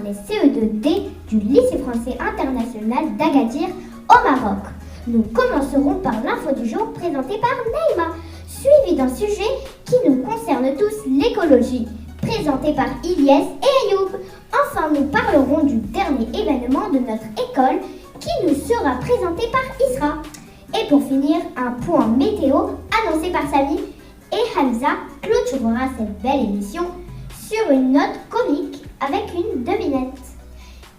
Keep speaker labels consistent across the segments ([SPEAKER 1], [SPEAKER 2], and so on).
[SPEAKER 1] les CE2D du lycée français international d'Agadir au Maroc. Nous commencerons par l'info du jour présentée par Naïma, suivie d'un sujet qui nous concerne tous, l'écologie, présenté par Ilyes et Ayoub. Enfin, nous parlerons du dernier événement de notre école qui nous sera présenté par Isra. Et pour finir, un point météo annoncé par Samy et Hamza clôturera cette belle émission sur une note comique avec une devinette.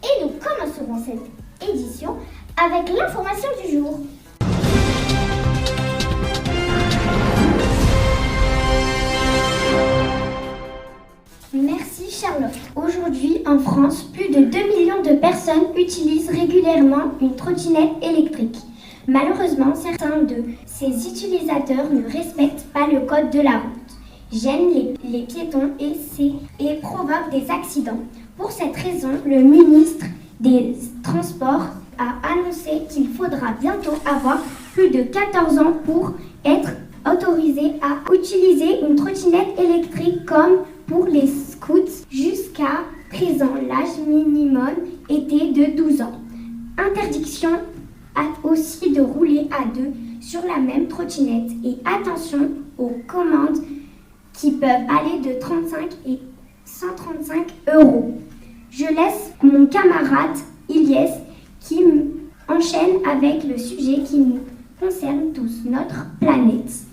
[SPEAKER 1] Et nous commencerons cette édition avec l'information du jour. Merci Charlotte. Aujourd'hui, en France, plus de 2 millions de personnes utilisent régulièrement une trottinette électrique. Malheureusement, certains de ces utilisateurs ne respectent pas le code de la route, gênent les piétons et provoquent des accidents. Pour cette raison, le ministre des Transports a annoncé qu'il faudra bientôt avoir plus de 14 ans pour être autorisé à utiliser une trottinette électrique comme pour les scouts. Jusqu'à présent, l'âge minimum était de 12 ans. Interdiction aussi de rouler à deux sur la même trottinette et attention aux commandes qui peuvent aller de 35 et 135 €. Je laisse mon camarade Ilyes qui enchaîne avec le sujet qui nous concerne tous, notre planète.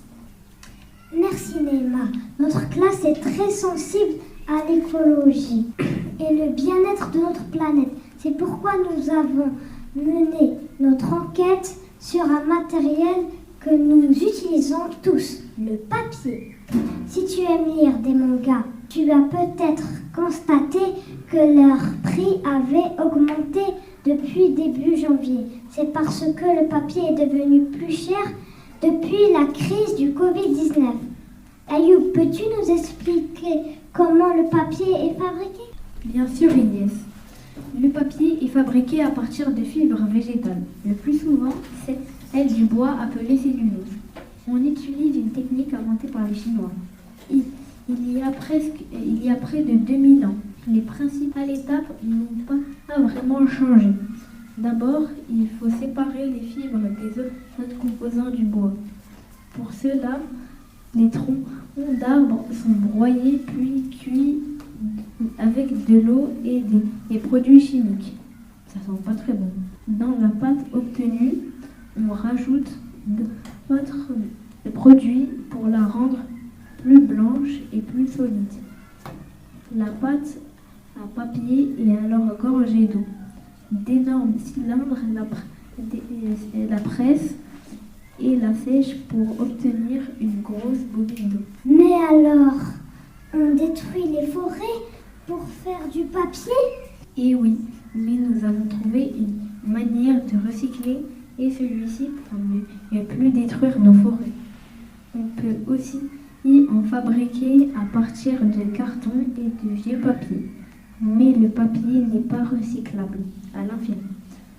[SPEAKER 2] Merci Neymar. Notre classe est très sensible à l'écologie et le bien-être de notre planète. C'est pourquoi nous avons mené notre enquête sur un matériel que nous utilisons tous, le papier. Si tu aimes lire des mangas, tu as peut-être constaté que leur prix avait augmenté depuis début janvier. C'est parce que le papier est devenu plus cher depuis la crise du Covid-19. Ayoub, peux-tu nous expliquer comment le papier est fabriqué ?
[SPEAKER 3] Bien sûr, Ilyes. Le papier est fabriqué à partir de fibres végétales. Le plus souvent, c'est celle du bois appelé cellulose. On utilise une technique inventée par les Chinois. Il y a près de 2000 ans. Les principales étapes n'ont pas vraiment changé. D'abord, il faut séparer les fibres des autres composants du bois. Pour cela, les troncs d'arbres sont broyés puis cuits avec de l'eau et des produits chimiques. Ça sent pas très bon. Dans la pâte obtenue, on rajoute d'autres produits pour la rendre plus blanche et plus solide. La pâte à papier est alors gorgée d'eau. D'énormes cylindres la presse et la sèche pour obtenir une grosse bobine d'eau.
[SPEAKER 2] Mais alors, on détruit les forêts pour faire du papier ?
[SPEAKER 3] Et oui, mais nous avons trouvé une manière de recycler et celui-ci pour ne plus détruire nos forêts. On peut aussi en fabriquer à partir de carton et de vieux papier. Mais le papier n'est pas recyclable à l'infini.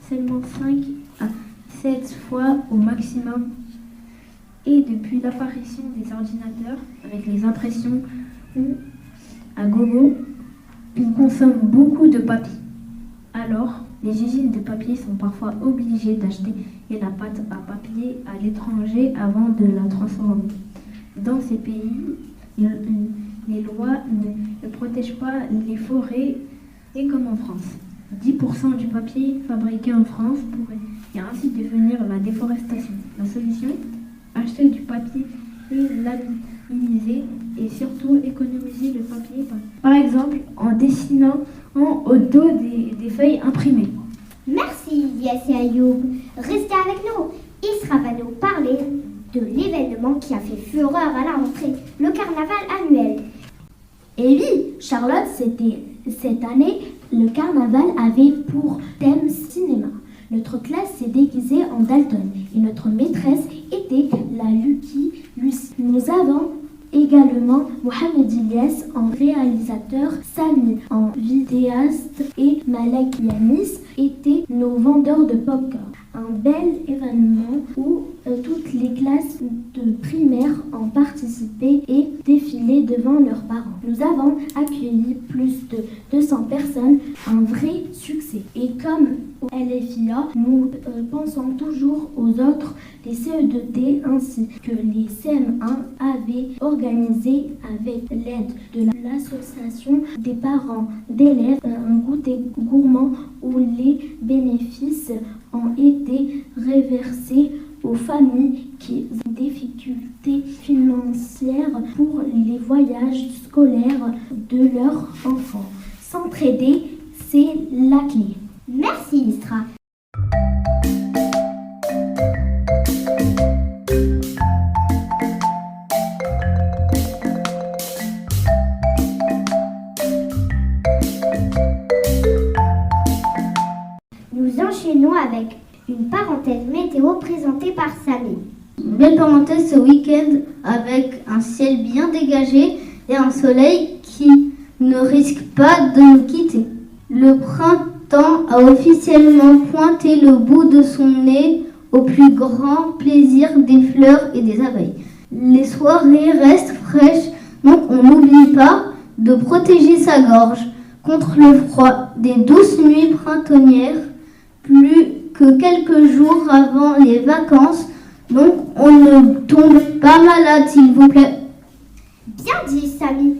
[SPEAKER 3] Seulement 5 à 7 fois au maximum. Et depuis l'apparition des ordinateurs avec les impressions à gogo, on consomme beaucoup de papier. Alors, les usines de papier sont parfois obligées d'acheter la pâte à papier à l'étranger avant de la transformer. Dans ces pays, les lois ne protègent pas les forêts et comme en France. 10% du papier fabriqué en France pourrait ainsi devenir la déforestation. La solution ? Acheter du papier et l'aluminiser et surtout économiser le papier. Par exemple, en dessinant au dos des feuilles imprimées.
[SPEAKER 1] Merci Ilyes et Ayoub. Restez avec nous. Isra va nous parler de l'événement qui a fait fureur à la rentrée, le carnaval annuel.
[SPEAKER 4] Et oui, Charlotte, cette année, le carnaval avait pour thème cinéma. Notre classe s'est déguisée en Dalton et notre maîtresse était la Lucie. Nous avons également Mohamed Ilyes en réalisateur, Samy en vidéaste et Malek Yanis étaient nos vendeurs de popcorn.
[SPEAKER 2] un bel événement où toutes les classes de primaire ont participé et défilé devant leurs parents. Nous avons accueilli plus de 200 personnes, un vrai succès. Et comme au LFIA, nous pensons toujours aux autres, les CE2D ainsi que les CM1 avaient organisé avec l'aide de l'association des parents d'élèves un goûter gourmand où les bénéfices ont été reversés aux familles qui ont des difficultés financières pour les voyages scolaires de leurs enfants. S'entraider, c'est la clé.
[SPEAKER 1] Merci Istra. Nous enchaînons avec une parenthèse météo présentée par Samy.
[SPEAKER 5] Belle parenthèse ce week-end avec un ciel bien dégagé et un soleil qui ne risque pas de nous quitter. Le printemps a officiellement pointé le bout de son nez au plus grand plaisir des fleurs et des abeilles. Les soirées restent fraîches, donc on n'oublie pas de protéger sa gorge contre le froid des douces nuits printanières, plus que quelques jours avant les vacances, donc on ne tombe pas malade s'il vous plaît.
[SPEAKER 1] Bien dit Samy.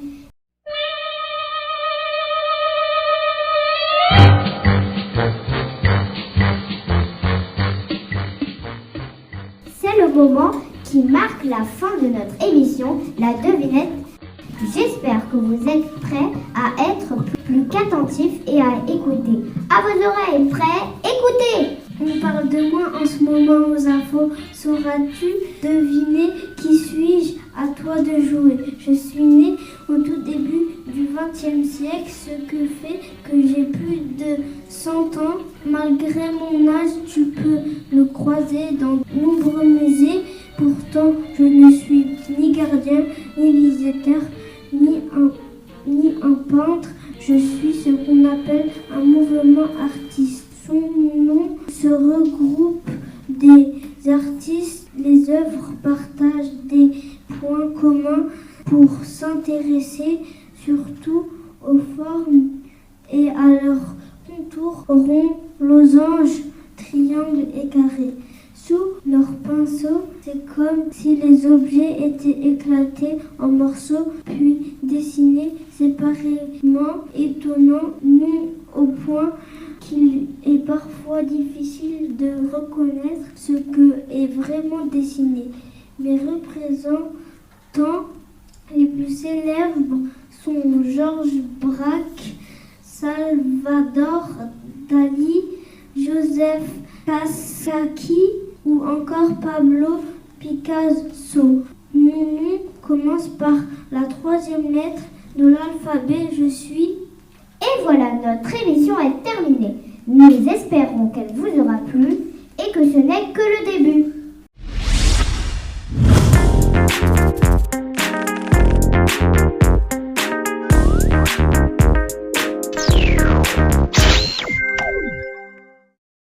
[SPEAKER 1] C'est le moment qui marque la fin de notre émission, la devinette. J'espère que vous êtes prêts à être plus qu'attentifs et à écouter. À vos oreilles, prêts? Écoutez!
[SPEAKER 2] On parle de moi en ce moment aux infos. Sauras-tu deviner qui suis-je? À toi de jouer. Je suis née au tout début du XXe siècle, ce que fait que j'ai plus de 100 ans. Malgré mon âge, tu peux le croiser dans de nombreux musées. Pourtant, je ne suis ni gardien, ni visiteur, ni un peintre. Je suis ce qu'on appelle un mouvement artiste. Son nom se regroupe des artistes. Les œuvres partagent des points communs pour s'intéresser surtout aux formes et à leurs contours ronds, losanges, triangles et carrés. Sous leur pinceau, c'est comme si les objets étaient éclatés en morceaux puis dessinés séparément, étonnant, non au point qu'il est parfois difficile de reconnaître ce que est vraiment dessiné. Les représentants les plus célèbres sont Georges Braque, Salvador Dali, Joseph Kawasaki ou encore Pablo Picasso. Mon nom commence par la 3e lettre de l'alphabet. Je suis.
[SPEAKER 1] Et voilà, notre émission est terminée. Nous espérons qu'elle vous aura plu et que ce n'est que le début.